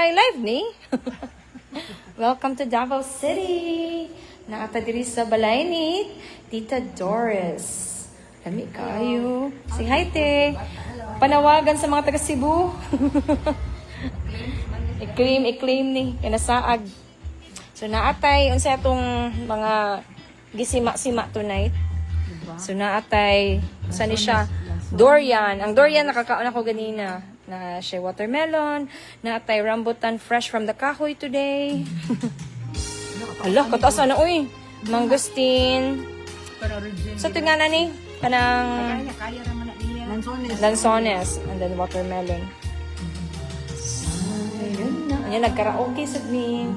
Hi, live ni. Welcome to Davao City. Naata diri sa balay ni Tita Doris. Lami kayo. Say hi, te. Panawagan sa mga taga Cebu. I-claim ni kanasaag. So naatay unsa atong mga gisima-sima tonight. So naatay unsa ni siya? Durian. Ang durian nakakaon ako ganina. Na siya watermelon, na atay rambutan fresh from the kahoy today. Hala, kataas na uy. Mangosteen. Sa so, tingnan na ni, kanang lanzones, and then watermelon. Ayun na. Ayan, nagkaraoke sa me.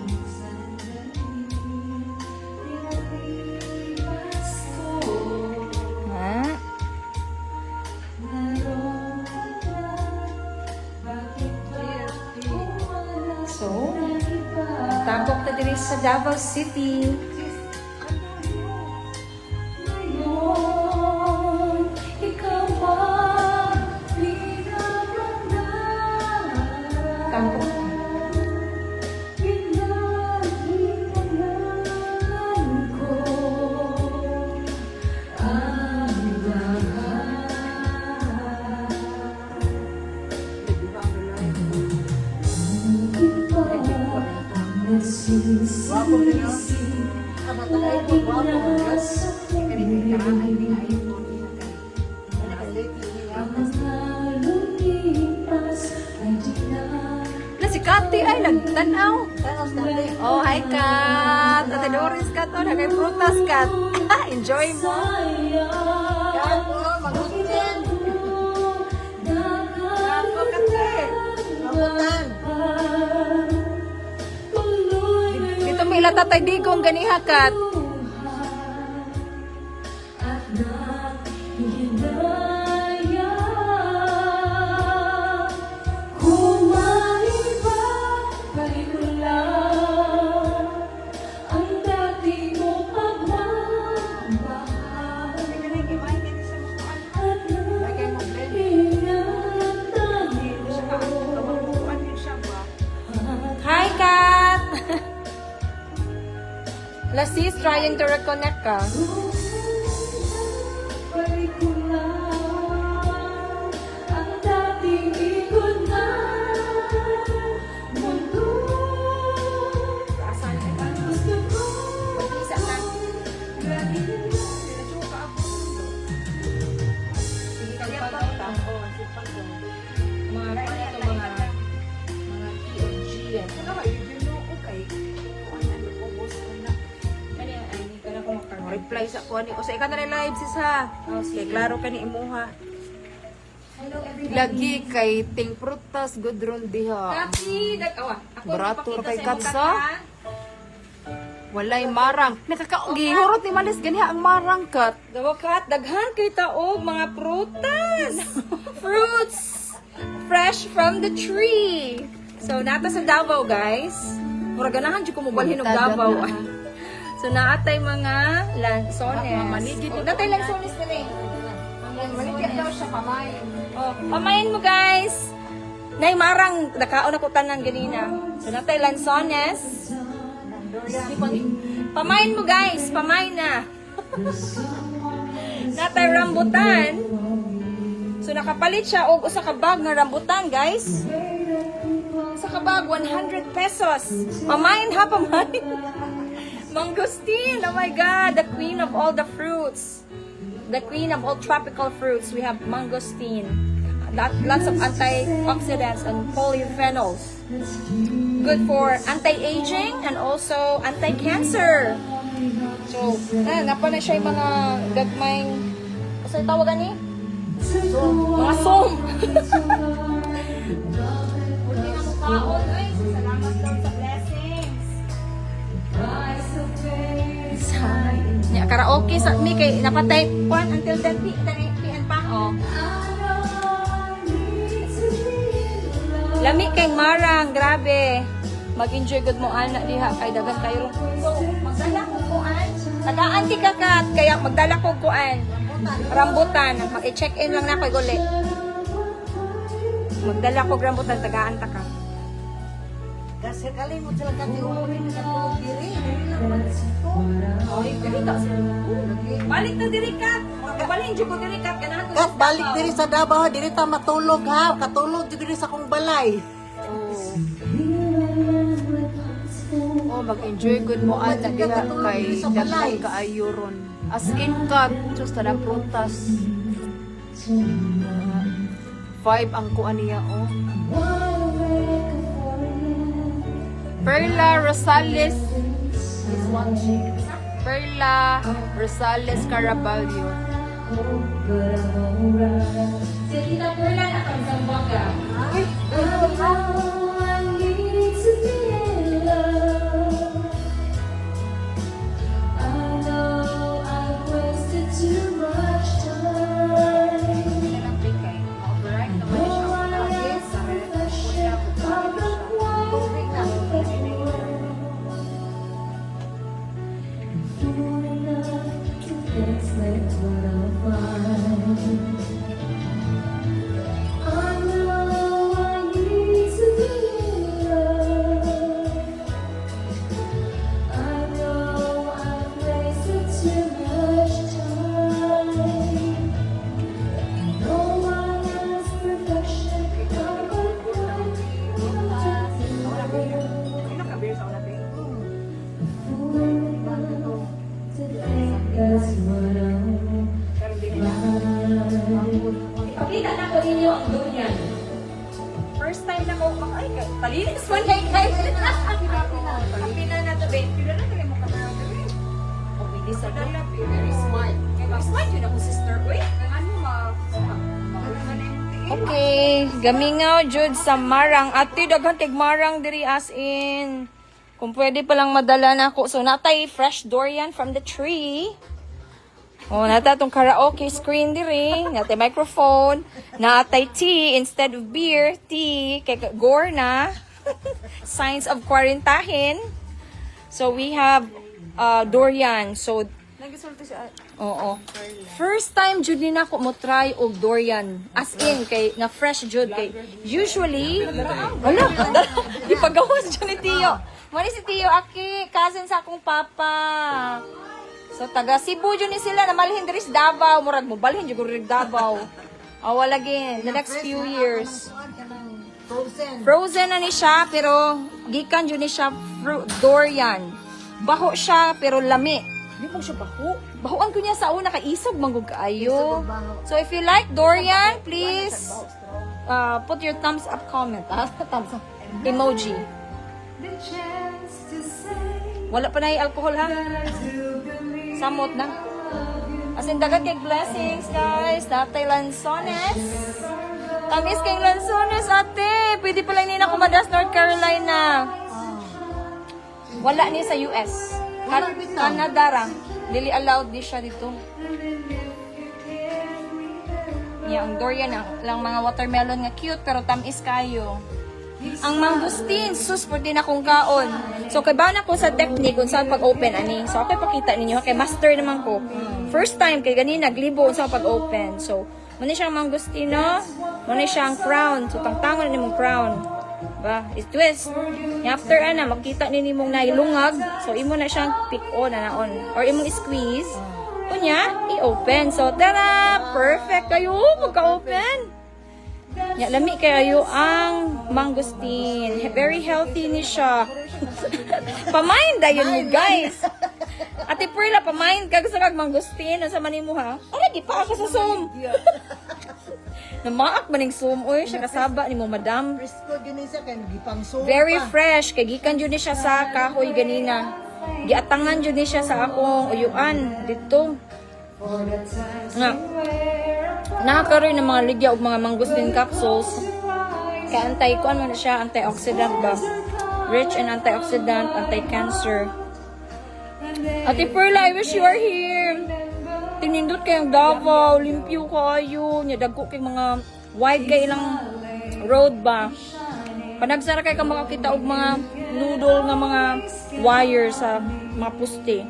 So, tabok na diri sa Davao City. Tabok. Guwapo niyo. Kabatay ko, guwapo mo. Kanina karahay din ay ito. Na si Kati ay nagtanaw. Oh, hi Kat. Ate Doris Kat. Oh, nagay prutas Kat. Enjoy mo. Yan po, magutin. Yan po, Kati. Magutan. Dito may ilatatay di kong ganiha Kat. Hi Kat. Lasis trying to reconnect ka. Reply sa ko ni. O sa ikaw na live sis ha. Kay klaro ka ni imuha. Lagi kay ting prutas gudron diha. Kati, awa. Barato kay katsa. Walay marang. Nakakaungi. Hurot ni Malis ganiha ang marang kat. Dawa Kat, daghan kay taog mga prutas. Fruits fresh from the tree. So nata sa Davao guys. Mura ganahan jud ko mobalhin og Davao. So naatay mga lansones. Oh, natay lansones na rin. Maligid daw siya pamay. Oh, pamayin mo guys. Nay marang nakaon ako tanan ganina. So natay lansones. Pamayin mo guys, pamayin na. Natay rambutan. So nakapalit siya og usa ka bag nga rambutan guys. Usa ka bag 100 pesos. Pamayin ha, pamayin. Mangosteen, oh my God, the queen of all the fruits. The queen of all tropical fruits. We have mangosteen. Lots of antioxidants and polyphenols. Good for anti-aging and also anti-cancer. So, napa na siya yung mga gagmayng, kasi tawagan ni? Mga som. Salamat daw sa blessings. Ya, karaoke sa mi kay napatay 1 until 10 p.m. pa. Oh. Lami kay marang, grabe. Mag-enjoy gud mo ana diha kay dagan kayo rong pundo. Magdala ko kuan. Tagaan ti kakat kaya magdala ko kuan. Rambutan, mag-check-in lang na ko uli. Magdala ko rambutan tagaan ta ka. Kasi kalimot sila katiurin sa tulog diri. Ay, ganito sila. Balik na diri Kat. Kabalhin jud ko diri Kat ganahan ko. Kat balik diri sa Davao, diri ta matulog ha. Katulog diri sa kong balay. Oh, mag-enjoy good mo ata diha kay daghan kaayo ron. As in cut, just na prutas. 5 ang kuan niya oh. Perla Rosales is watching. Perla Rosales Caraballo. Si Tita Perla na kang Zamboanga. Ipakita na ko ninyo ang durian. First time na ko ay talinis man kay guys. Happy na na to be. Pila na kay mo kamera diri. Oh, hindi sa dala, very smart. Kay smart yun ako sister. Uy, ano okay, gamingaw jud sa marang. Ati daghan tig marang diri as in. Kung pwede palang madala na ako. So natay fresh durian from the tree. Oh, nata tong karaoke screen diri, natay microphone, natay tea instead of beer, tea kay gore na. Signs of quarantine. So we have durian. So nagisulti siya. Oo. First time jud ni nako mo try og durian. As in kay nga fresh jud kay usually ano? Ipagawas jud ni Tio. Mali si Tio Aki, cousin sa akong papa. So taga Cebu jud ni sila na malhin diri sa Davao, murag mo balhin jud rig Davao. Awa lagi the next few years. Frozen na ni siya pero gikan jud ni siya durian. Baho siya pero lami. Di mo siya baho. Bahoan ko niya sa una kay isog manggug kaayo. So if you like durian, please put your thumbs up comment. Thumbs up. Emoji. Wala pa na alcohol ha. Samot na. As in, dagat kay blessings, guys. Natay lansones. Tamis kay lansones, ate. Pwede pala ni na kumadas North Carolina. Wala ni sa US. Canada ra. Dili allowed di siya dito. Ang durian lang mga watermelon nga cute, pero tamis kayo. Ang mangustin, sus, pwede na kong kaon. So, kay ba na ko sa technique kung saan pag-open, ani? So, okay, pakita ninyo. Kay master naman ko. First time, kay ganina, naglibo sa pag-open. So, muna siyang mangustino, muna siyang crown. So, tangtangon na mong crown. Ba? I-twist. After, makita ninyo mong nailungag. So, imo na siyang pick-on na naon. Or imong squeeze. Kunya, i-open. So, tara! Perfect kayo! Magka-open! Lami kayo ang mangustin. Very healthy ni siya. Pamain dayon mo, guys. Ate Perla, pamain ka gusto kag mangustin. Ano sa manin mo, ha? Lagi pa ako sa Zoom. Namaak maning Zoom. Uy, siya kasaba ni mo, madam. Very fresh. Kay gikan jud ni siya sa kahoy ganina. Giatangan jud ni siya sa akong uyuan dito. Nga. Nakakaroon ng mga ligya o mga mangustin capsules. Kaya ano na siya, antioxidant ba? Rich in antioxidant, anti-cancer. Ate Perla, I wish you are here. Tinindot kayong Davao, limpyo kayo. Nyadagko kay mga wide kay ilang road ba? Panagsara kay ka makakita og mga noodle nga mga wire sa mga puste.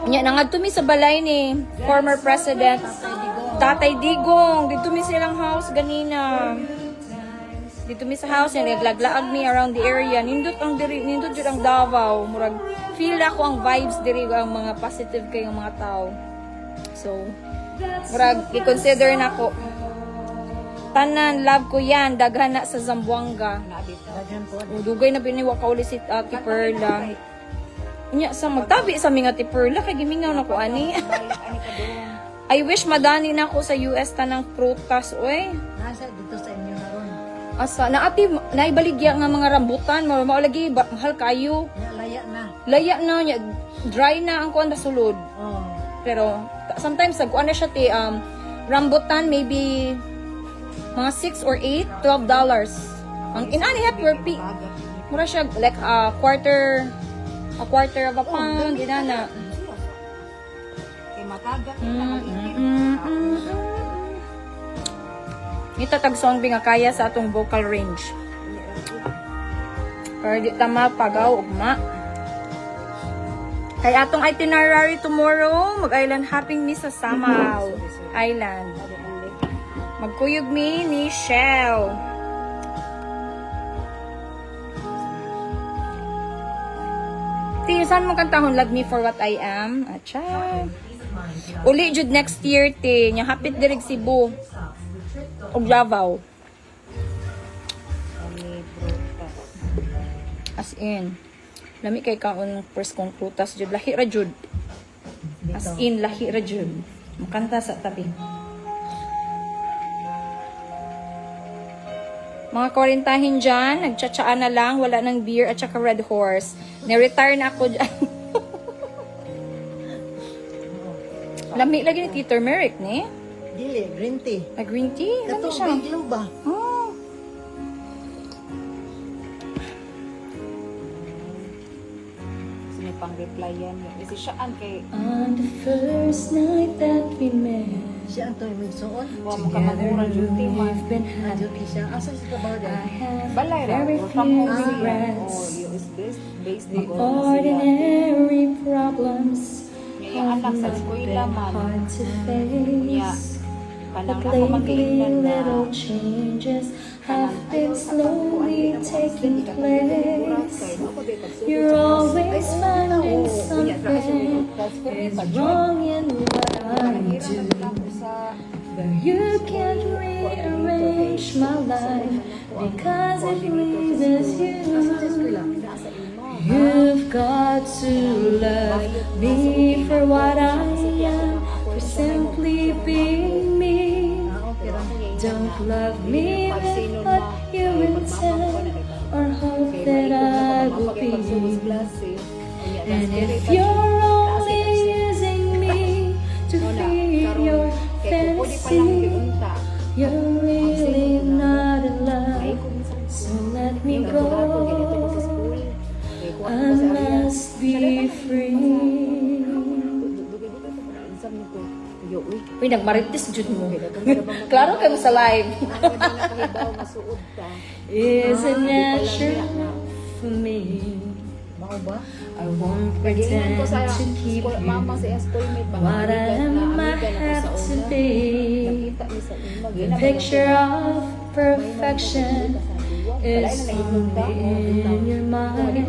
Nya nangad tumi sa balay ni former president Tatay Digong. Dito mi silang house ganina. Dito mi sa house, yan, naglaglaag mi around the area. Nindot jud ang Davao. Murag, feel ako ang vibes diri, ang mga positive kayong mga tao. So, murag, i-consider na ko. Tanan, love ko yan, daghan na sa Zamboanga. Daghan po. O, dugay na biniwa ka uli si Ate Perla. Nya, sa magtabi sa mga Ate Perla, kay gimingaw na ko, ani. I wish madani na ako sa US tanang prutas, oy. Nasa dito sa inyo naron. Asa na ati naibaligya nga mga rambutan mao lagi mahal kayo. Ya laya na. Laya na nya dry na ang kuan sulod. Oh. Pero sometimes kuan na siya ti rambutan maybe mga 6 or 8, $12. Ang inani ha per piece. Mura siya like a quarter of a pound inana. Kay mataga Itatag song nga kaya sa atong vocal range. Pero di tama pagaw ugma. Kay atong itinerary tomorrow, mag-island hopping mi sa Samaw Island. Magkuyog mi ni Shell. Saan mo kantahon Love Me For What I Am? Acha. Uli jud next year te, nya hapit dirig Cebu. Og Davao. As in, lami kay kaon first kong prutas jud lahi ra jud. As in lahi ra jud. Makanta sa tabi. Mga kwarintahin dyan, nagtsatsaan na lang, wala ng beer at saka Red Horse. Na-retire na ako dyan. Lami lagi ni Tito Merrick, ni? dili green tea. Green tea? Lami Kato siya. biglo ba? Oh. May pang-reply yan. Kasi siya ang kay... On the first night that we met, Siya ang toy magsuot. Wa mo ka magmura duty man. we've been Ah, duty siya. Asa sa trabaho I dyan? have Balay ra. very Or from few home siya. regrets. Or US based The mag-order siya. ordinary problems Yung anak sa eskwela man. hard to Niya. face. Kanang But ako lately, mag-iingnan na. little changes have been slowly taking place. You're always finding something is wrong in what I do. But you can't rearrange my life because it pleases you. You've got to love me for what I am, for simply being me. Don't love me with what you intend or hope that I will be. And if you're only using me to feed your fantasy, you're really not in love. So let me go. I must be free. Uy, nagmarites jud mo. Klaro kayo sa live. Is it natural for me? Mao ba? I won't pretend to keep you what I might have to be. The picture of perfection is only in your mind.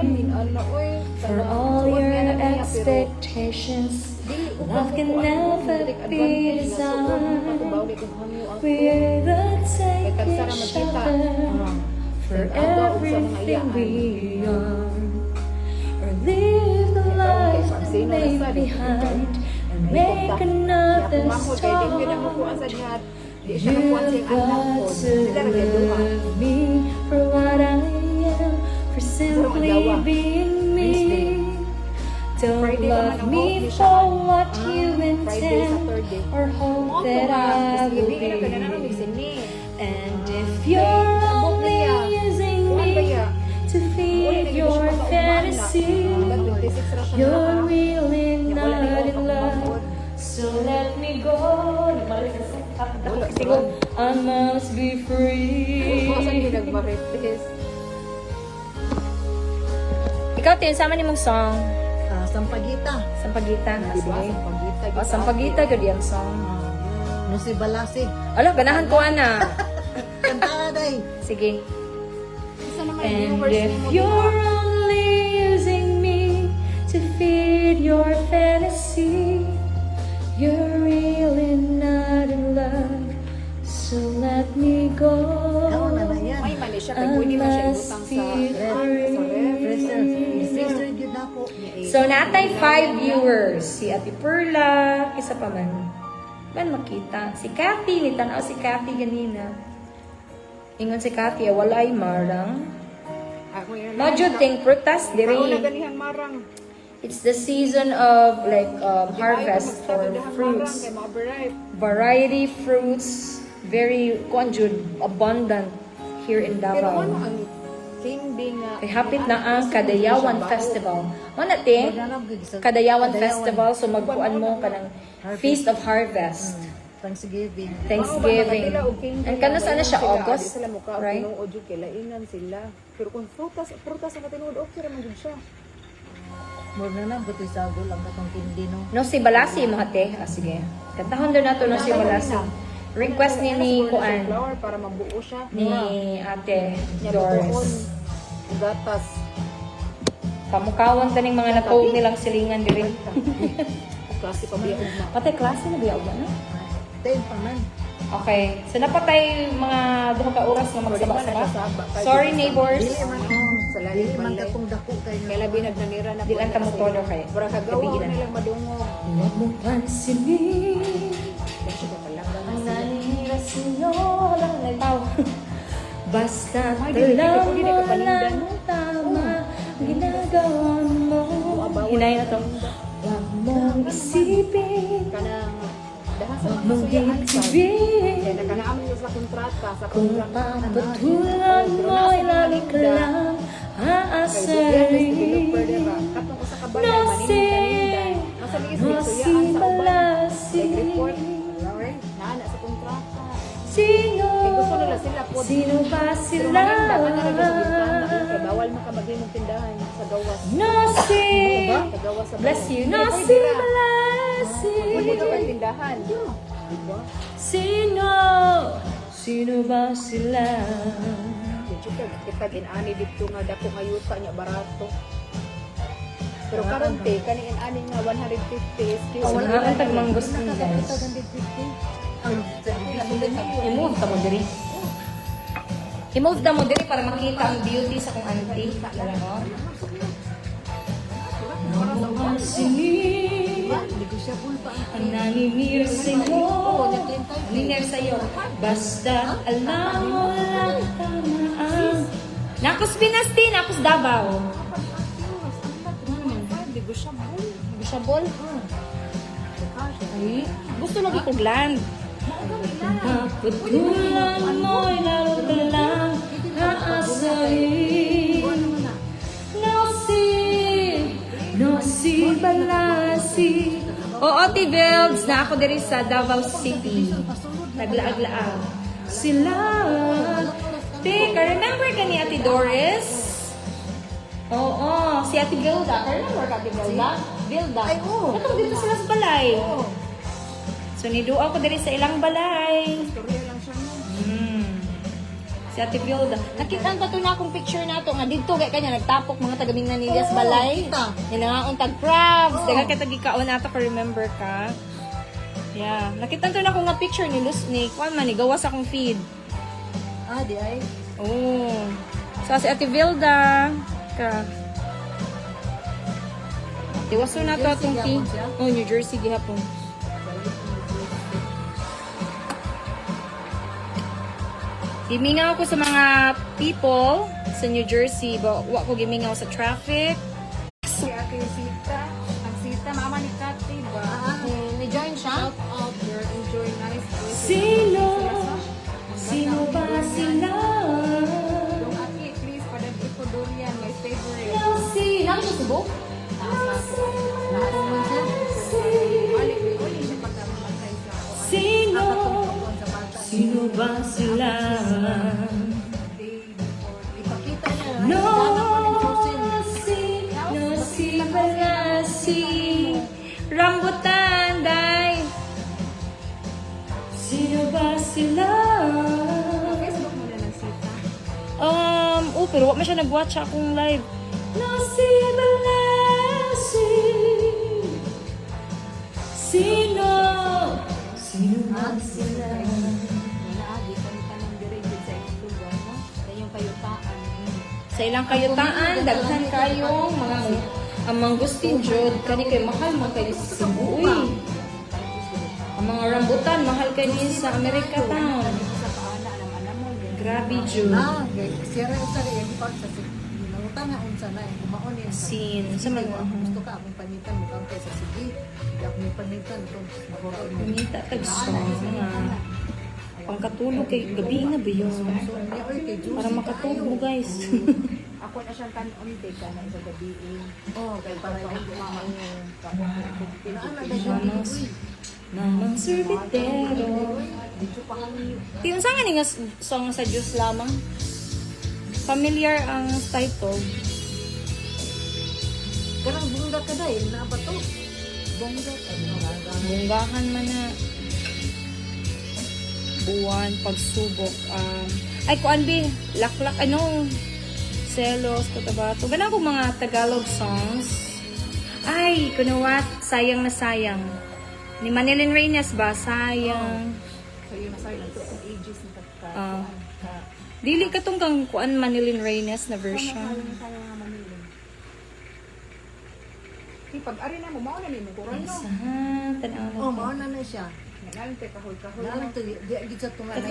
For all your expectations, love can never be designed. We're the take each other for everything we are. Or live the life we leave behind and make another start. You've got to love me for what I am, for simply being me. Don't love me for what you intend or hope that I will be. And if you're only using me to feed your fantasy, you're really not in love. So let me go. I must be free. Ikaw, Tin, sama ni mong song. Sampagita. Sampagita. Sige. O, Sampagita, gud yung song. Nusi balasi. Ala, ganahan ko, ana. Kanta day. Sige. And if you're only using me to feed your fantasy, you're really not in love, so let me go. Ano na yan? Ay, mali siya. Kaya pwede man siya ibutang sa Freezer yun ako. So, natay 5 viewers. Si Ate Perla, isa pa man. Man makita. Si Cathy, nitanaw si Cathy ganina. Ingon si Cathy, walay marang. Ako yun. Majuting prutas, Ako na diri. ganihang marang. It's the season of like harvest for fruits. Kaya ma-overripe. Variety fruits, very conjud, abundant here in Pero ano Davao. ang king being Kay hapit na ang Kadayawan Festival. Mo na te, Kadayawan Festival, so magkuan mo kanang Feast of Harvest, Thanksgiving. Thanksgiving. And kano sana siya August, Sila mukha, right? pinong audio, kilainan sila. Pero kung prutas ang katinuod, okay raman yun siya. Muna na, buti sa lang katong tindi, no? No si Balasi mo hate. Ah, sige. Kantahon doon nato no si Balasi. Request ni Kuan Flower para mabuo siya. ni Ate Niya Doris. bubuon. Gatas. Pamukawan taning mga natog nilang silingan diri. Klase pa biya ugma. Patay klase na biya ba na? Ten pa man. Okay. So napatay mga duha ka oras nga magsaba-saba. Sorry neighbors. Sa lalim Dili man man lang. katong dako kayo. Kaya labi nagnanira na. Di lang ka mo todo kay. Para kagawa Gabi ko na. nilang madungog. Huwag mong pansinin. Kaya siya palang Ang nanira sa'yo lang nagtaw. Basta Ay, di alam ka mo panindan. lang tama ang ginagawa mo. Hinay na to. Huwag mong isipin. Kanang dahil sa Huwag mga mong kasuyaan pa. itibin. Kaya nakanaamin ko sa kontrata. Sa Kung kontrata. papatulan mo ay lalo ka lang aasarin. Katong ko sa kabalay, No maninong si, kanindan. Nasa ligis no may si suyaan sa uban. balasi. Nag-report. Naana sa kontrata. Sino? Kaya gusto nila sila po. Sino ba Pero sila? maganda ka na rin sa bintana. Kaya bawal makabagay mong tindahan sa gawas. No si, Sa gawas sa bless bahay. you. Hindi, No pwede si ra. balasi. Pwede ka pang tindahan. Diba? Sino? Sino ba sila? Kita kita ginani dito nga dako nga yuta nya barato. Pero karon te kani inani nga 150 is cute. Wala ang tagmanggos ng guys. Ang I-move ta mo diri. I-move ta mo diri para makita ang beauty sa kong auntie. Alam mo? Ang naninir sa'yo. Naninir sa'yo. Basta alam mo lang tama ang... Nakos Binasti, nakos Davao. Negosyable? Ay, gusto lagi kong land. Pagkulang mo'y lalo ka lang aasahin. No si balasi. Oo, T-Velds, na ako diri sa Davao City. Naglaag-laag. Sila. Teka, remember ka ni Ate Doris? Oo, si Ate Vilda. Remember ka Ate Vilda? Vilda. Ay, oo. Katong dito sila sa balay. So, niduwa ko diri sa ilang balay. Storya lang siya no. Si Ate Vilda. Nakita ba ito na akong picture na ito? Nga dito, kaya kanya nagtapok mga tagaming na nilias balay. kita. Yan nga ang tag-crabs. Daga kita gikaon na ito, remember ka? Yeah. Nakita ito na akong nga picture ni Luz, ni Kwan man, ni gawas akong feed. Ah, di ay. Oh. So, si Ate Vilda. Ka. Tiwaso na ito atong tea. Oh, New Jersey gihapon. Gimingaw ko sa mga people sa New Jersey, but wa ko gimingaw sa traffic. Si Ate Sita, ang Sita mama ni Kati ba? Ni-join siya? Shout out girl, enjoy nice voices. Sino? Sino ba sila? Yung Ate, please, padag ito durian, my favorite. Nasa Cebu? Uli siya pagkamatay sa ako. Sino? Sino ba sila? Ipakita niya. No si Balasi Rambutan, day. Sino ba sila? Facebook mo na ng Sita. pero wala man siya nag-watch sa akong live. Nasibalasing. Sino man sila? Naagi kami ka ng dirigid sa inyong lugar, no? Sa inyong kayutaan. Sa ilang kayutaan, daghan kayong mga ang mangustin jud kani kay mahal man kay sa Cebu uy. Ang mga rambutan mahal kay din sa America town. Sa paana naman mo. Grabe jud. Sira usa rin yung part sa nangutan nga unsa na kumaon niya. Sin sa man Gusto ka akong panitan mo kang sa sige. Di ako may panitan kung makuha mo. kumita tag sa mga pangkatulog kay gabi na ba yun? So, niya oy kay Juice. Para makatulog mo guys. Ako na siyang kanon ka na sa gabi. Oh, kay para yung Kumain yung Naana na yung Namang sorbetero. dito pa kami. Yung saan nga nga song sa Diyos lamang? Familiar ang title. Karang bungga ka dahil na ba to? Bongga ka Bunggahan man na buwan, pagsubok. Ay, kuan bi, laklak, ano, selos, katabato. Ganun akong mga Tagalog songs. Ay, kuno what? Sayang na sayang. Ni Manilyn Reyes ba? Sayang. So yun na lang to kung ages na Ah. Dili ka tong kang kuan Manilyn Reyes na version. sayang nga Manila. Pag-ari na mo, mauna ni mo, kuran no. Saan? Tanaw na. Oh, mao na siya. Nagaling tayo kahoy-kahoy. Nalang to di gid sa tunga na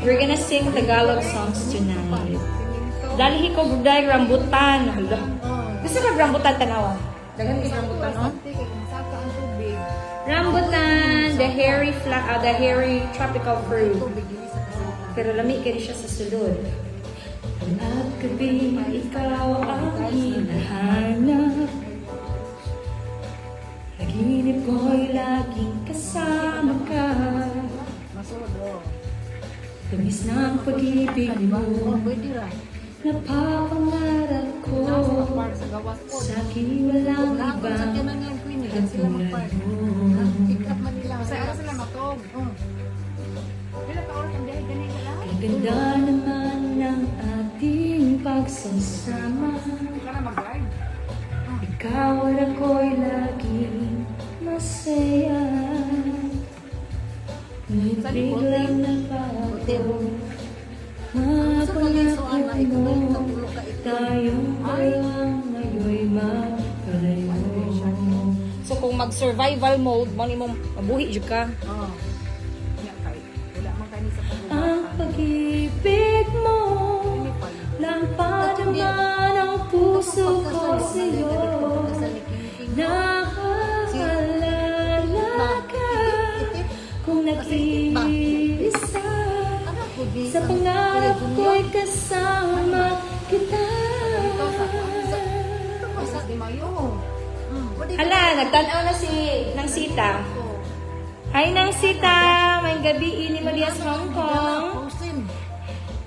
We're gonna sing Tagalog songs tonight. Dalhi ko buday rambutan. Hala. Gusto ka rambutan tanawa? Dagan ka rambutan, no? Saka ang tubig. Rambutan, the hairy tropical fruit. Pero lami ka rin siya sa sulod. At gabi, ikaw ang hinahanap. Naginip ko'y laging kasama ka. Masulod oh. Tamis ng pag-ibig mo. Pwede ra. Napapangarap ko. Para sa gawas ko. Sa akin walang Wala iba. ko sa kanan nga queen eh. Sila mag-part. Pick up man nila. Sa ara sila matog. Bila ka oras ang biyahe ganun ka lang? Ang ganda naman ng ating pagsasama. Ka na mag-drive. Ikaw at ako'y laging masaya. May biglang nabago. Sa kalisuan na ikaw Mapangako mo, katulog ka ito. tayong walang ngayon'y magpalayo. So kung mag-survival mode, mali mong mabuhi dyan ka. Oh. Nya kay. Wala man kani sa Ang pagbubuhat. pag-ibig mo, lampad naman ang puso ko sa'yo. Nakalala ka kung nag-iisa. Sa pangarap ko'y kasama kita. Pasas di mayo. Hala, nagtanaw na ng Sita. Hi nang Sita, may gabi ini Malias Hong Kong.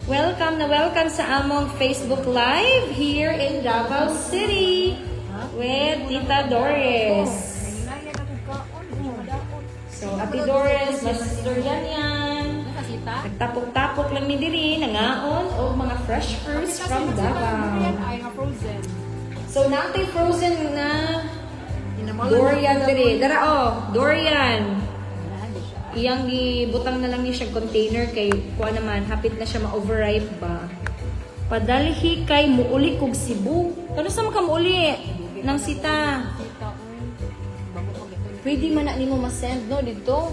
Welcome na welcome sa among Facebook Live here in Davao City with Tita Doris. Hinaya na kung kaon. Madaot. So, Ate Doris, Master Yanyan. Nakasita? Nagtapok-tapok lang ni diri, nangaon o mga fresh fruits from Yan Davao. ay nga frozen. So, natay frozen na durian diri. Dara oh, durian. Hindi siya. Iyang gibutang na lang niya siya container kay kuha naman, hapit na siya ma-overripe ba. Padalhi kay muuli kog Cebu. Kano sa ka muuli ng Sita? Kita bago pag ito. Pwede man na nimo ma-send no dito.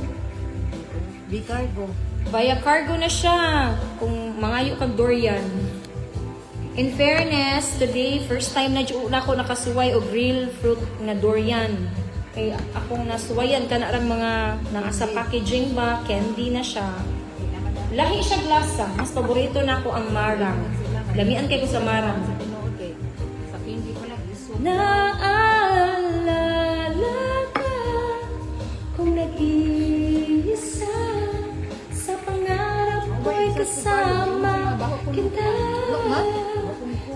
Di cargo. Via cargo na siya kung mangayo kag durian. In fairness, today first time na dyan ako nakasuway og real fruit nga durian. Kay akong nasuwayan ka na rin mga nasa packaging ba, candy na siya. Lahi siya glasa. Mas paborito na ako ang marang. Lamian kay ko sa marang. Tinood kay. Sa candy pala iso. Naalala ka kung nag-iisa sa pangarap ko'y kasama kita.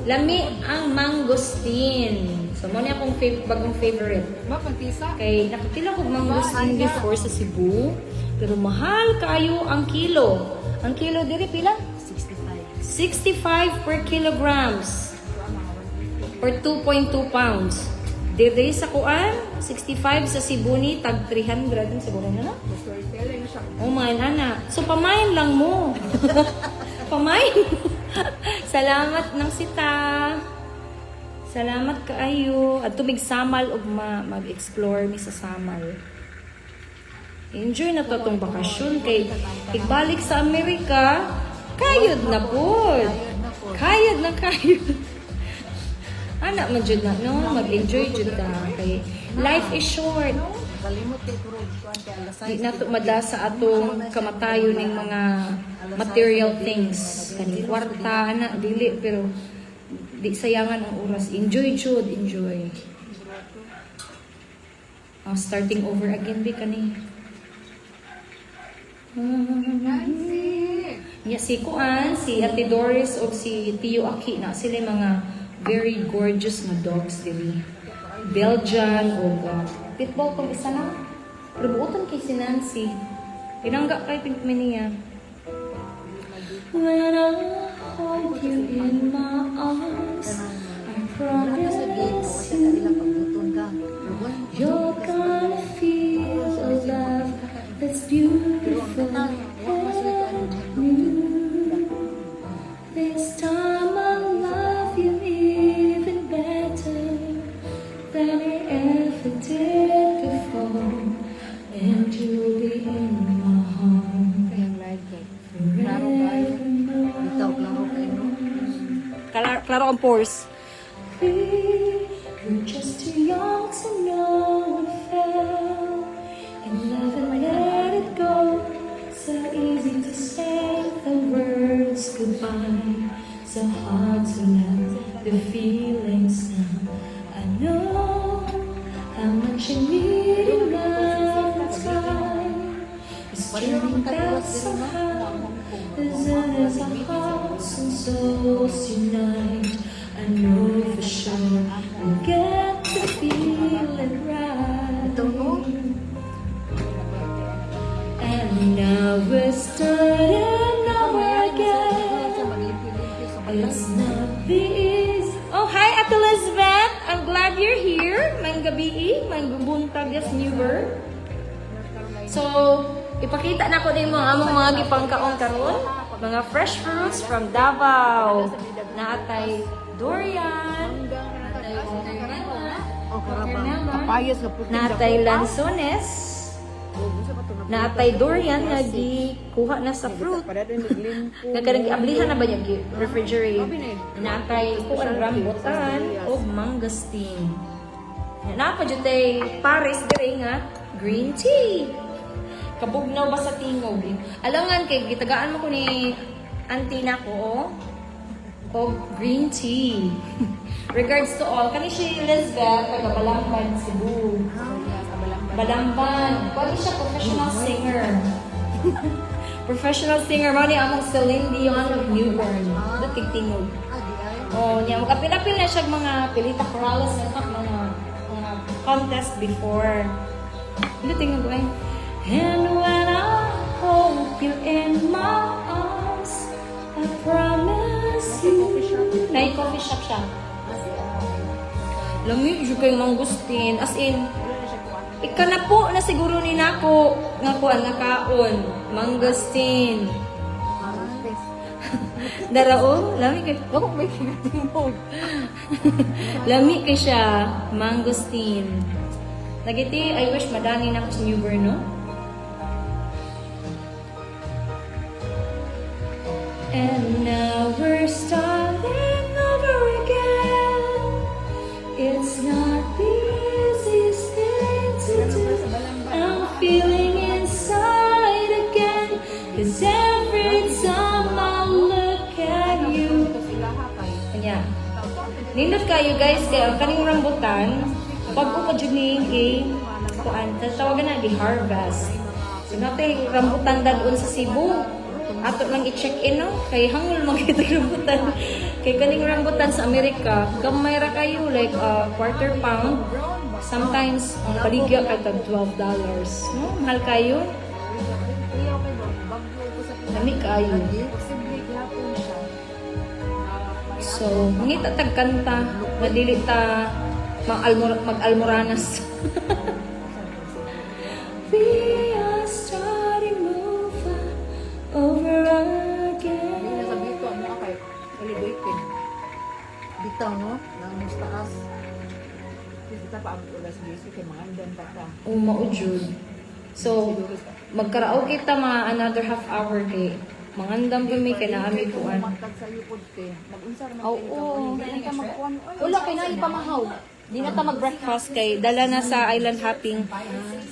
Lami ang mangosteen. So, mo niya akong bagong favorite. Mapantisa. Kay nakatila ko mangosteen before sa Cebu. Pero mahal kayo ang kilo. Ang kilo diri pila? 65. 65 per kilograms. Or 2.2 pounds. Dere sa kuan, 65 sa Sibuni, tag 300. Ang siguro na, no? Oh, my nana. So, pamain lang mo. Pamain. Salamat ng sita. Salamat kaayo. At tumig samal og mag-explore mi sa samal. Enjoy na to tong bakasyon kay igbalik sa Amerika, kayod na pod. Kayod na kayod. Anak man jud na no, mag-enjoy jud ta kay life is short. Kalimot kay kurog kuan kay alas Di na to madasa atong kamatayon ning mga material things. Kani kwarta na dili pero di sayangan ang oras. Enjoy jud, enjoy. Starting over again bi kani. Si Kuan, si Ate Doris o si Tio Aki na sila mga very gorgeous na dogs dili. Belgian o pitbull kung isa na. Pero buotan kay si Nancy. Pinangga kay Pink Mania. When I hold you in my arms, I promise you're gonna feel a love that's beautiful. This time I'll love you even better than I ever did before, and you'll be in my heart forevermore. Klaro ang pores. You're just too young to know what felt, and never let it go. So easy to say the words goodbye, so hard to let the feelings now. I know how much you need in love time. It's turning back somehow, as soon as our hearts and souls unite. I know for sure we'll get to feel it right. And now we're starting over again. It's not the easy. Oh, hi, Ate Elizabeth. I'm glad you're here. May gabi, may bubuntag yes newer. So, ipakita na ko din mga gipangkaon karon. Mga fresh fruits from Davao. Natay durian. Natay lansones. Natay durian nga gikuha na sa fruit. Nagkarang giablihan na ba niya refrigerate? Natay kuan rambutan o mangosteen. Napa jud tay Paris dire nga green tea. Kabugnaw ba sa tingog? Alangan kay gitagaan mo ko ni auntie nako o green tea. Regards to all, kani si Elizabeth taga Balamban, Cebu. Balamban. Pwede siya professional singer. Professional singer. Mao ni among Celine Dion of Newborn. Datig tingog. Oh, niya makapilapil na siya mga Pilita Corrales na mga contest before. Hindi tingog ay. And when I hold you in my arms, I promise you. Nay coffee shop siya. Lamig jud kay mangustin. As in, ikanapo na siguro ni nako nga kuan nga kaon, mangustin. Darao, lami kay wako may tingog. Lami kay siya, mangustin. Nagiti, I wish madani na ko sa New Bern, no? And now we're starting over again. It's not the easiest thing to do. I'm feeling inside again. 'Cause every time I look at you. Kanya. Nindot kayo guys, kaya ang kaning rambutan, pag ko jud ni kuan, tawagan na di harvest. So natin rambutan dadon sa Cebu. Ato lang i-check-in, no? Kay hangul makita rambutan. Kay kaning rambutan sa Amerika, gamay ra kayo, like quarter pound. Sometimes, ang baligya kay tag $12. No? Mahal kayo. Dami kayo. So, mangita tag kanta, nga dili ta mag-almoranas. We are starting over again. Hindi na sabi ko, ano kay Elidoikin. Bitaw, no? Nang taas. Kita pa ang ulas dito kay mga andan pa ta. Maujud. So, magkaraoke ta mga another half hour kay mangandam pa may kinaami kuan. Magtag sa iyo pod te. Mag-unsa man Oo. Hindi ka magkuan. Wala kay na ipamahaw. Di na ta mag-breakfast kay dala na sa island hopping.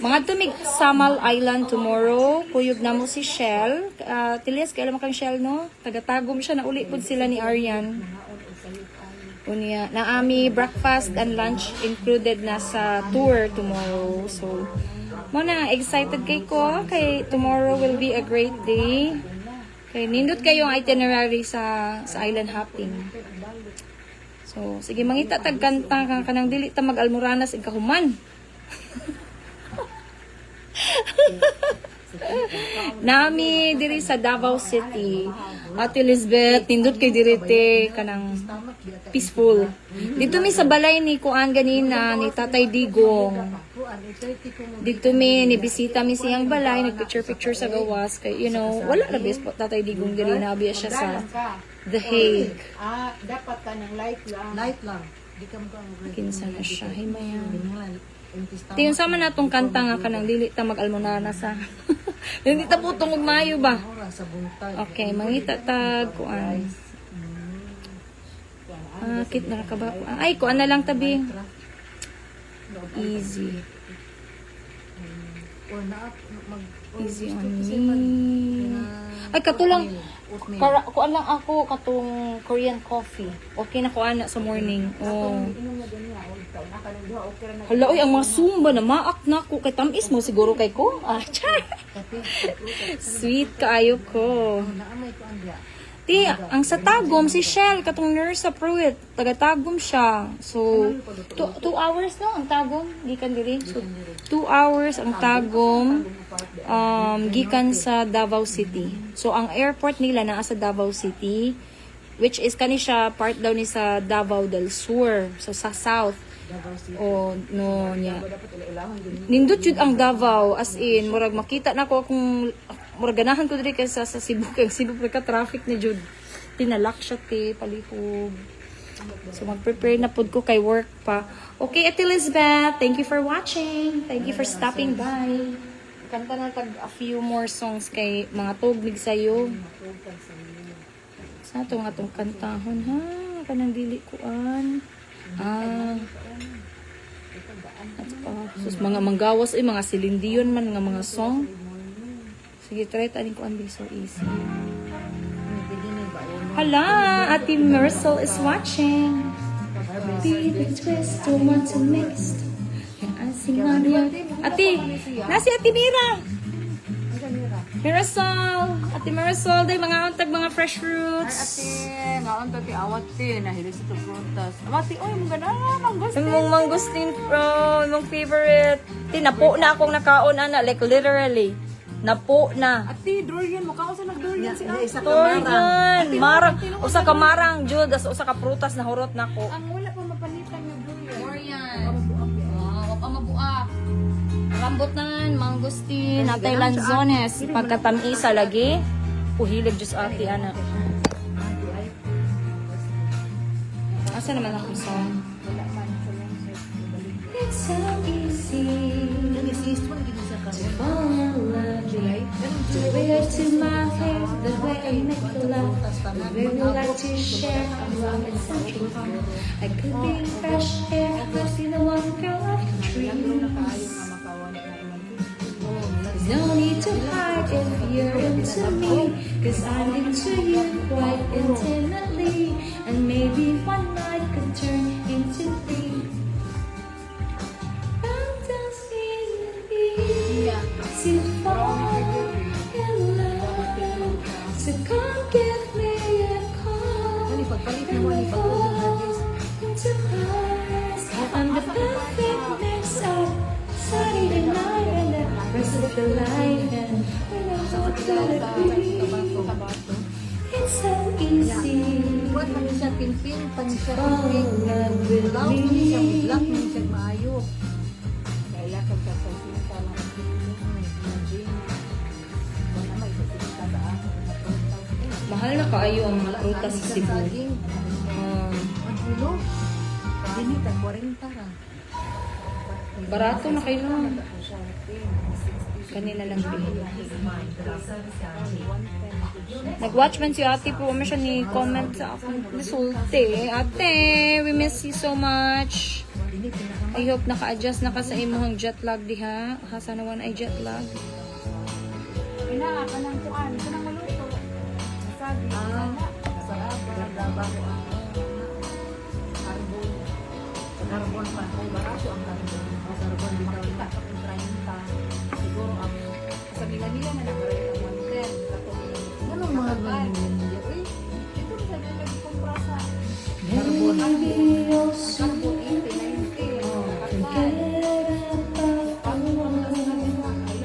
Mga tumig Samal Island tomorrow. Kuyog na mo si Shell. Tilias kay alam kang Shell no? Tagatagom siya na uli pod sila ni Arian. Unya, naami breakfast and lunch included na sa tour tomorrow. So, mo na excited kay ko kay tomorrow will be a great day. Kay nindot kayo ang itinerary sa island hopping. So, sige mangita tag kanta ka kanang dili ta mag-almoranas ing kahuman. Nami diri sa Davao City. Ate Elizabeth, nindot kay dirite kanang peaceful. Dito mi sa balay ni Kuan ganina ni Tatay Digong. Dito mi ni bisita mi siyang balay, nagpicture sa gawas kay you know, wala na bes po Tatay Digong diri na biya siya sa The Hague. Dapat ka ng light lang. Light lang. Di ka mo Kinsa na siya, himaya. Tingin sama na tong kanta nga kanang dili ta mag-almoranas sa. Hindi ta putong og mayo ba? sa buntag. Okay, mangita tag kuan. Kit na ka ba? Ay, kuan na lang tabi. Easy. Or na mag Easy on me. Ay, katulang. Kuan lang ako katong Korean coffee. Okay na kuan na sa morning. Oh. Inom na ganyan. Taon na ka ng duha. Okay ra na. Hala, oy, ang mga sumba na maak na ko. Kay tamis mo siguro kay ko. Char. Sweet kaayo ko. naamay ko andya. Ti, ang sa Tagum, si Shell, katong nurse sa Pruitt, taga-Tagum siya. So, 2 hours no, ang Tagum, gikan diri. So, 2 hours ang Tagum, gikan sa Davao City. So, ang airport nila naa sa Davao City, which is kani siya, part daw ni sa Davao del Sur. So, sa south. O, no, niya. Nindot yun ang Davao, as in, murag makita na ko kung murag ganahan ko diri kaysa sa Cebu, kay Cebu ka traffic ni Jud. Tinalak siya ti palihog. So mag-prepare na pud ko kay work pa. Okay, Ate Elizabeth, thank you for watching. Thank you for stopping by. Kanta na tag a few more songs kay mga tugmig sayo. Sa atong kantahon ha, kanang dili kuan. Sus mga manggawas ay mga silindiyon man nga mga song. Sige, try tanin ko ang so easy. Hala, Ate Marcel is watching. Be the twist, don't want to mix. I sing on your... Ate, nasi Ate Mira. Marcel, Ate Marcel, day mga untag mga fresh fruits. Ate, maon to ti awat ti nahilig sa prutas. Awati oy mo gana mangustin. Mong mangustin from mong favorite. Tinapo na akong nakaon ana, like literally. Napo na. Ate, durian mo ka sa nag-durian si Ate. Isa ka marang. Torgan, marang, usa ka marang, Jud, usa ka prutas na hurot nako. Ang wala pa mapalitan ng durian. Durian. Wow, pa mabuak. Rambutan, mangustin, natay lanzones, pagkatamisa lagi. Puhilig Diyos ate, ana. Asa naman ako sa... It's so easy to fall in love, to wear to my hair, the way I make you laugh, the way we like to share our love and century. I could be fresh air, but be the one girl of the dreams. There's no need to hide if you're into me, 'cause I'm into you quite intimately, and maybe one night could turn into three. To fall in love, so come give me a call, and we'll fall into place. I'm the perfect mix of Saturday night and the rest of the life, and when I thought that it'd be, it's so easy. Kuan man siya pinpin, pan siya pinpin. Black man siya, black man siya maayo. Kaya kag sa sinta na pinpin. Wala may sinta sa ako. Mahal na kaayo ang prutas sa Cebu. Ang kilo. Dini ka 40 ra. Barato na kayo lang. Kanila lang bilhin. Nag-watch man si ate po. Siya ni comment sa akong resulte. Ate, we miss you so much. I hope naka-adjust na ka sa imuhang jet lag diha. Hasa naman ay jet lag. Ina ka nang kuan, ka nang maluto. Sabi, sarap, bago ang carbon. Carbon pa, barato ang carbon. Carbon bitaw kita sa 30. Siguro ang sa nila na nagkaroon ng 110. Anong mga ganyan niya? Uy, ito sa nila nagkumpra sa carbon. Carbon 80, 90. Kapal. Ano ang nasa nila? Ilang bato.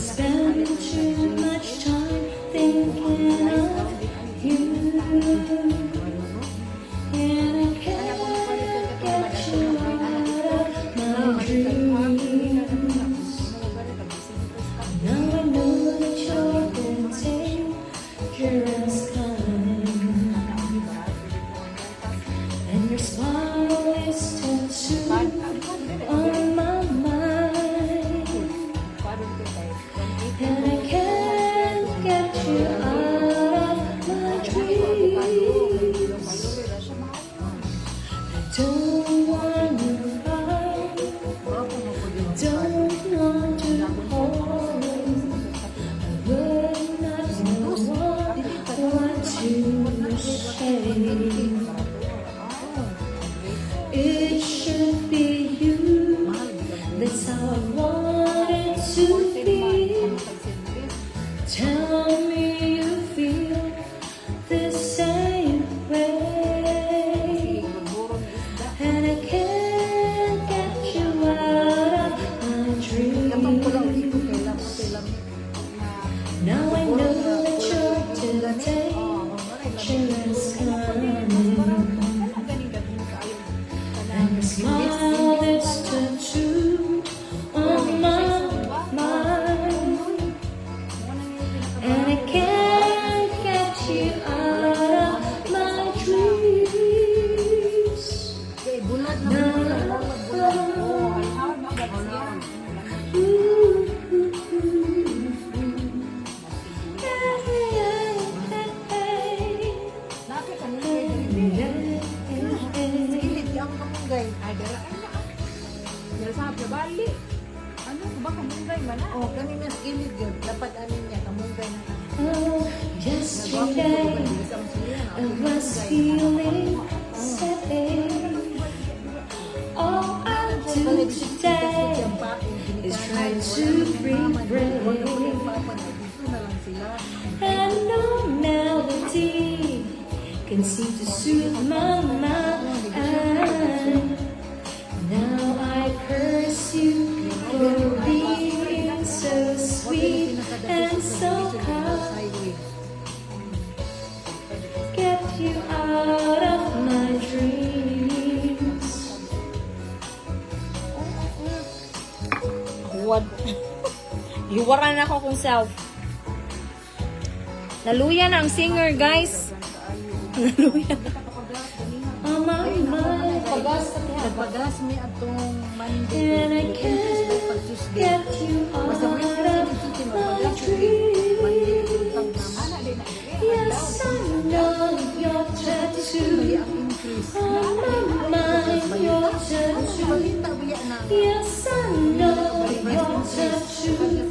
Spending too much time thinking of you, and I can't get you out of my dreams. Now I know that you're dangerous kind, and your smile is tattooed on my mind, and I can't get you out of my dreams. Don't want to fight, don't want to hold, but not want to shame. It should be you, that's how I want it to be. Tell me you feel the same way, and I can't get you out of my dreams. Now I know that you're dangerous kind, and your smile is tattooed on my mind, and I can't get you out of my dreams. Oh, kanina skilid yun. Dapat anin niya, kamunggay na ka. Oh, yesterday I was feeling sad. All I do today is try to break, and no melody can seem to soothe my mind. Now I curse you for being so sweet and so kind. Get you out of my dreams. What? Hiwaran ako kung self. Naluya na ang singer, guys. Naluya. On my mind, Nagpagas mi atong Monday. and I can't get you out of my dreams. Yes, I know your tattoo on my mind, your tattoo. Yes, I know your tattoo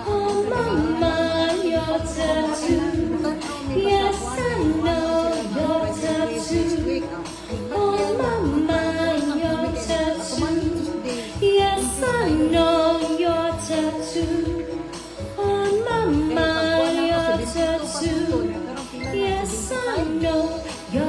on my mind, your tattoo. Yes, I know your tattoo on my mind, your tattoo. Yes, I know your tattoo on my mind, your tattoo. Yes, I know your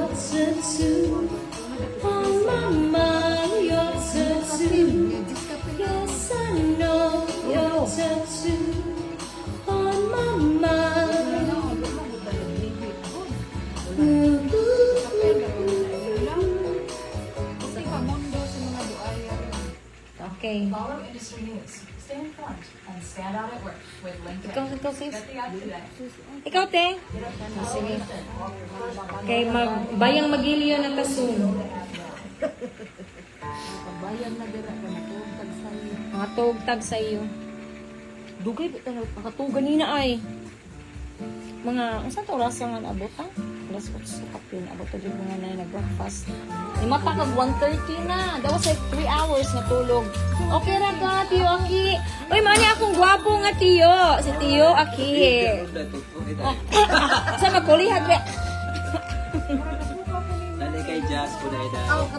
Okay. Follow industry news, stay informed, and stand out at work with LinkedIn. Ikaw, sis. Get the app today. Ikaw, te. Sige. Okay, bayang magiliyo na tasun. Pagbayan na dira ka na kung tagsayo. Mga tugtag sa iyo. Dugay, nakatug ganina ay. Mga, saan to oras nga naabot ha? Alas 8 kapin, abot to dito nga na nag-breakfast. Mata kag 1:30 na. That was like 3 hours na tulog. Okay ra ka, Tiyo Aki. Uy, mani akong gwapo nga Tiyo. Si Tiyo Aki. Oh. Sa magkulihag, be. Nanay kay Jazz po na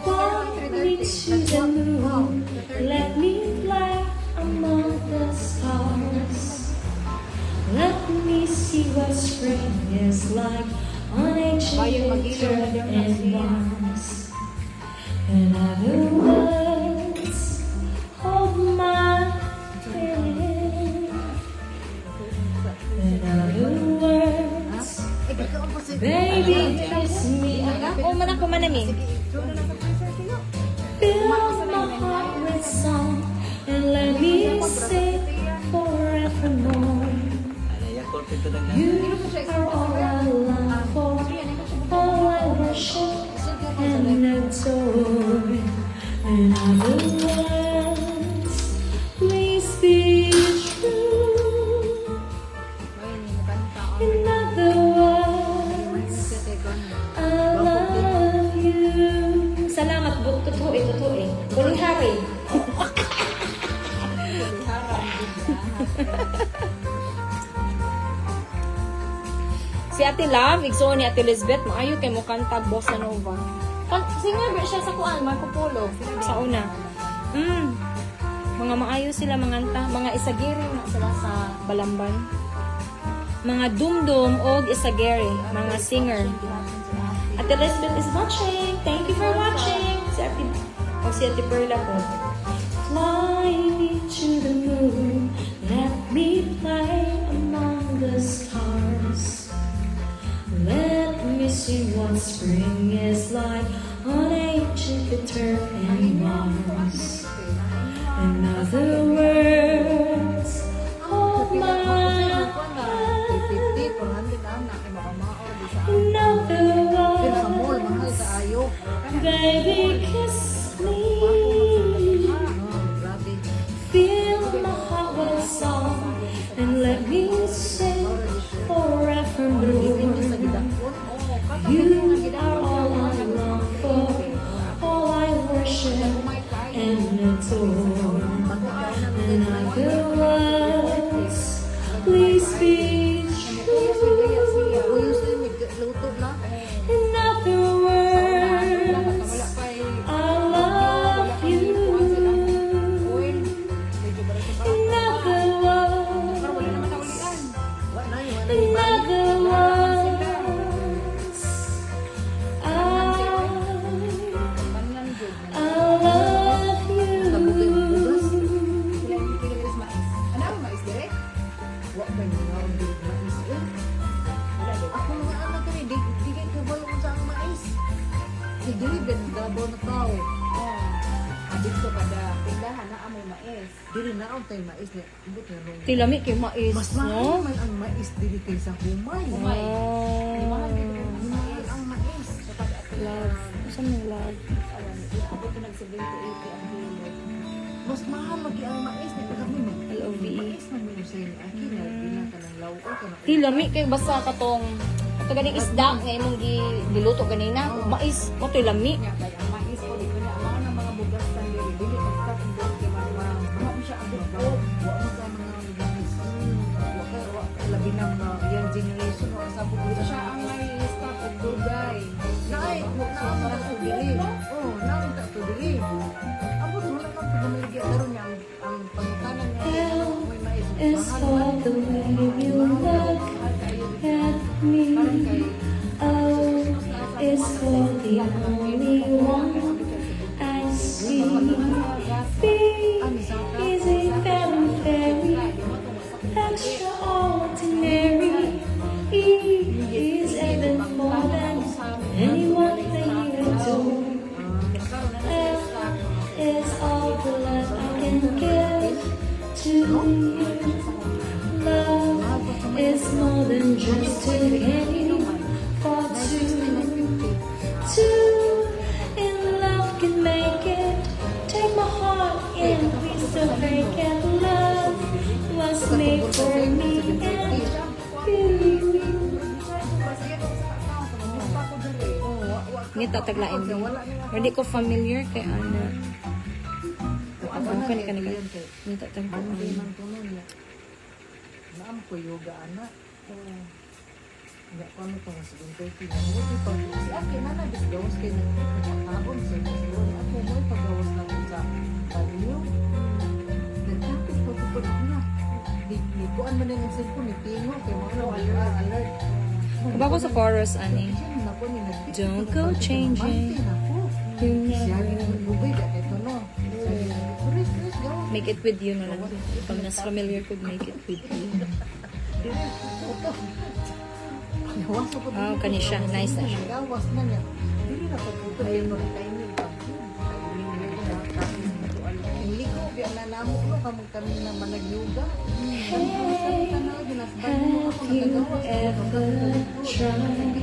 Hold me to the moon, let me fly among the stars. Let me see what spring is like on Jupiter and Mars. In other words, hold my hand. In other words, baby, kiss me. Oh, manak ko manami. Fill my heart with song and let me sing forevermore. Nanay, korpito lang na. You are all I long for, all I worship and adore. In other words, please be true. In other words, I love you. Salamat, bu. Totoo eh. Kulihari. Si Ate Love, igsoon ni Ate Elizabeth, maayo kay mo kanta Bossa Nova. Singer ba siya sa kuan, Marco Polo, sa una. Mga maayo sila manganta, mga isagiri na sila sa Balamban. Mga dumdum o isagiri, mga singer. Ate Elizabeth is watching. Thank you for watching. Si Ate Perla po. Fly me to the moon, let me play among the stars. Let me see what spring is like on Jupiter and Mars. In other words, hold my hand. In other words, baby, kiss me. Fill my heart with a song and let me sing forevermore. You are all I long for, all I worship and adore. In other words, please be true. In other words, I love you. In other words, in other words, I love you. Dili na ang tayo mais niya. Ibot na nung. Tilami kay mais, Mas no? mahal man ang mais dili kaysa humay. Oh. Mahal ang mais. Love. Saan yung love? Abot na nag 70-80 ang kilo. Mas mahal lagi ang mais niya. Kami man. LOVE. Mais man mo sa inyo. Aki na binaka ng law. Tilami kay basta katong ito ganing isda nga imong giluto ganina. Mais. Mo tilami. Kaya ang mais ko dito na ang mga bugas sa dili. Dili basta kung doon kay mga siya ang bugas. Wa mo sa mga mais. Wa labi ng young generation o sa bugas. Siya ang may stop of dugay. Nay, mo na para sa dili. Oh, nay ta to dili. Amo mo na kang pagmaligi karon niya ang pangutanan niya. May mais. Is for the way you look at me. Oh, is for the only one. Love is more than just a game for two. Two in love can make it. Take my heart and please don't break it. Love was made for me and you. Hindi tataglain din. Hindi ko familiar kay ano. Ano ka ni kanila? Hindi tataglain. Naam ko yoga anak. Enggak kami pa sa gunting. Hindi pa si Ate na bis gawas kay nagkakabon sa siguro ako mo pagawas na ko sa banyo. Nagkapit ko ko na. Di ko an man ang cellphone ni Pingo kay mo alert. Bago sa chorus, ani. Nako ni nag Don't go changing. You Siya never ni bubay ka ito no. Chris gawas. make it with you na lang. Pag nas familiar ko, make it with you. Gawas ko. Ah, kani siya. Nice na siya. Gawas na niya. Dili na pagkuto ayon mo kay ni. Ligo biya na namo ko kamo kami na manag-yoga. Hey, have you ever tried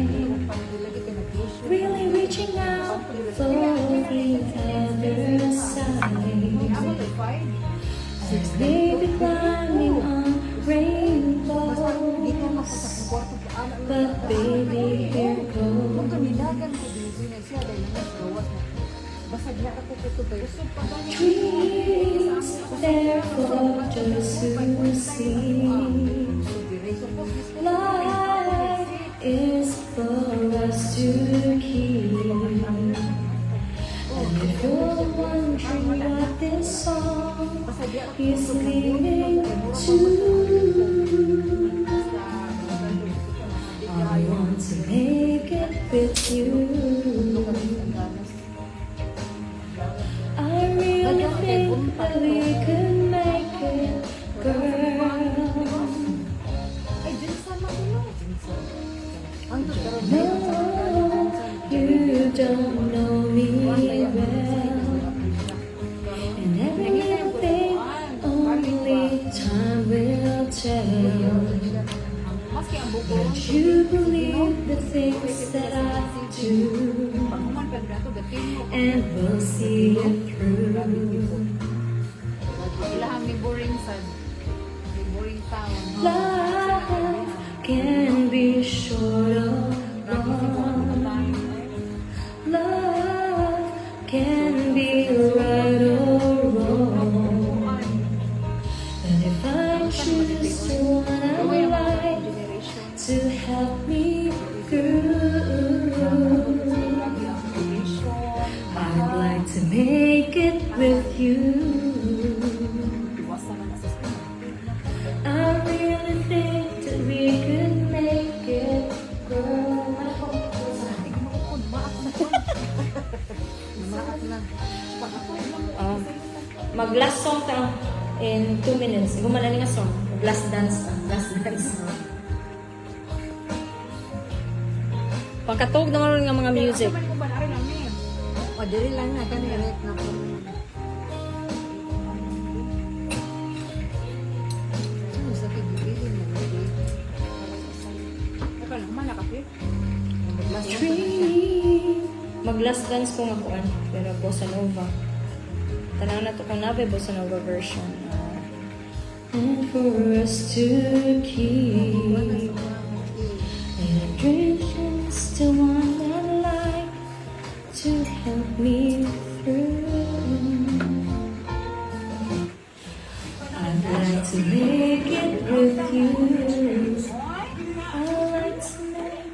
really reaching out for the other side? Baby climbing on rainbows, but baby here goes. Dreams, they're for those who see. Life is for us to keep. And if you're wondering what this song is leading to, I want to make it with you. I really think that we could make it, girl. No, you don't know me well, and everything only time will tell. But you believe the things that I do, and we'll see it through. Ilahan may boring sad. May boring town. Life can be short or long. Love can be right or wrong. And if I choose to one I like to help me through, I'd like to make it with you. I really think that we could make it, girl. Mag-last song ta in 2 minutes. Gumana nga song. Last dance ta. Last dance. Pagkatog naman ng mga music. O, diri lang na kani rek na po. Ano sa kibili mo? Ako lang man nakape. Dream. Mag-last dance ko nga kuan. Pero bossa nova. Tanaw na to kang nabe bossa nova version. And for us to keep. And a dream is the one I'd like to help me through. I'd like to make it with you. I'd like to make.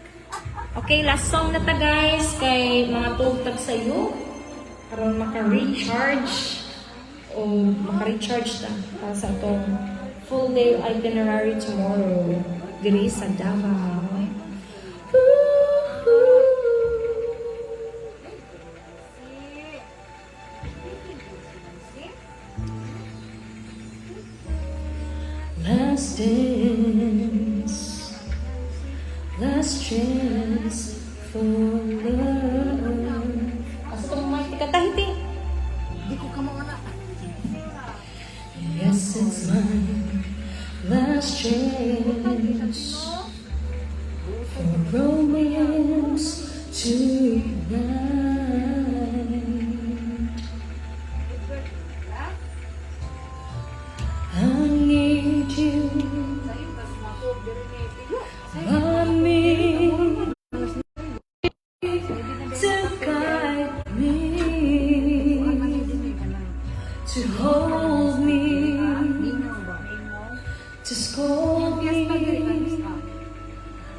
Okay, last song na ta guys. Kay mga tugtag sa iyo. Karon maka-recharge. O maka-recharge ta. Para sa itong full day itinerary tomorrow. Diri sa Davao. Last dance, last chance for love. Asa itong mga tikatahiti. Di ko kamo ana. Yes, This is my last chance for romance tonight. I need you, mommy, to guide me, to hold me, to scold me.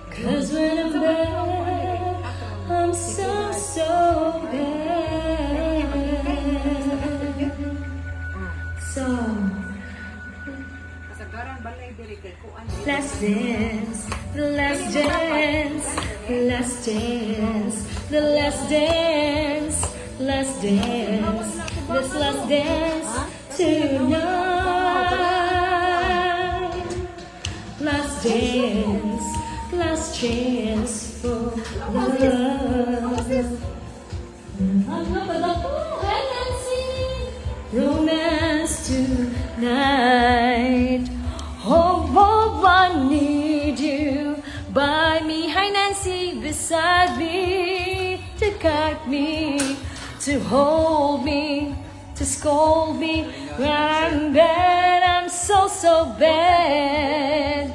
'Cause when I'm bad, I'm so bad. So last dance, the last dance, the last dance, the last dance, last dance, this last dance tonight. Last dance, last chance for love. Romance tonight. Oh, oh, I need you by me. Hi, Nancy, beside me, to guide me, to hold me, to scold me when I'm bad. I'm so bad.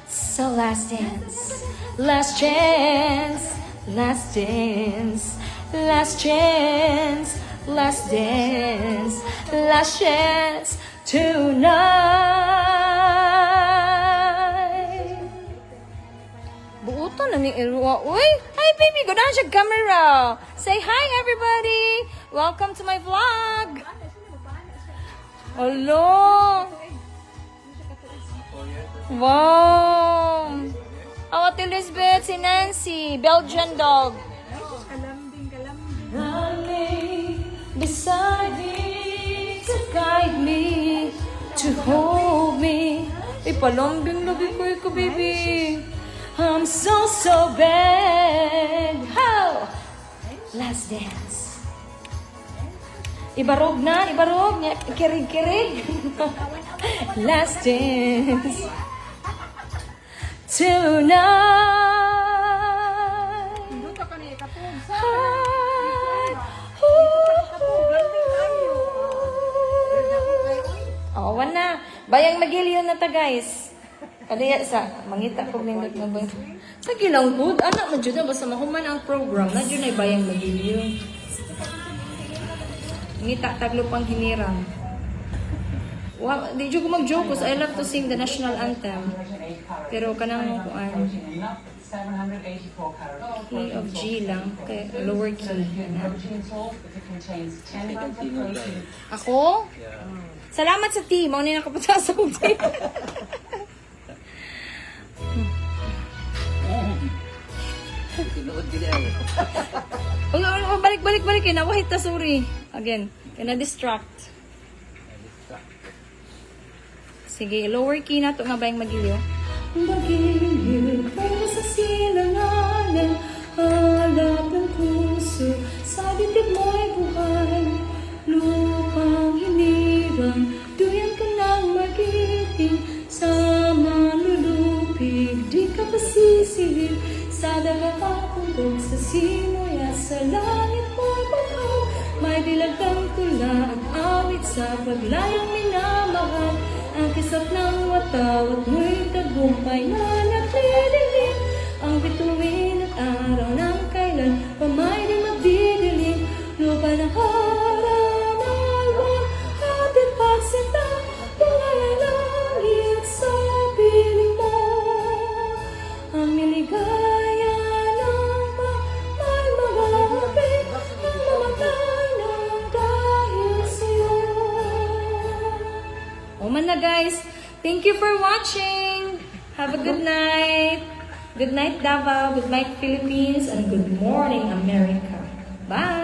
So last dance, last chance, last dance, last chance, last dance, last chance tonight. Buuto na ni Irwa. Uy! Hi, baby! Go down siya camera! Say hi, everybody! Welcome to my vlog! Hello! Wow! Awat Elizabeth, si Nancy, Belgian dog. Running beside me, to guide me, to hold me. Ipalambing lagi ko ikaw, baby. I'm so bad. How? Last dance. Ibarog na, ibarog. Kirig-kirig. Last dance. Tonight. Oh, wana. Bayang magiliyon na ta, guys. Kaliya sa mangita ko nindot na ba? Sa gilang good, anak mo dyan basta mahuman ang program na dyan ay bayang magiliyon. Ngita taglo pang hinirang. Wow, di dyan ko mag-joke because I love to sing the national anthem. Pero kanang kuan. Key of G lang. Okay, lower key. Ako? Salamat sa tea. Mauna na kapata sa kong tea. Balik. Nawahit ta, sorry. Again. Kaya na-distract. Sige, lower key na to nga ba yung magiliw? Magiliw para sa silanganan, halap ng puso, sa dibdib mo'y buhay. Lupang hinirang, duyan ka ng magiting, sa malulupig, di ka pasisihil, sa dagapapundog, sa simoya, sa langit mo'y bakaw. May dilag kang tula at awit sa paglayang minamahal. Ang kisap ng watawat mo'y tagumpay na naglililim. Ang bituin at araw ng kailan pamay di magdidilim. Lupa ng harang alwa, ating pagsinta, bungalay langit sa piling mo. Ang miligaya ng ay magagapit, ang mamatay ng dahil sa'yo. Man na guys, thank you for watching. Have a good night. Good night Davao, good night Philippines, and good morning America. Bye.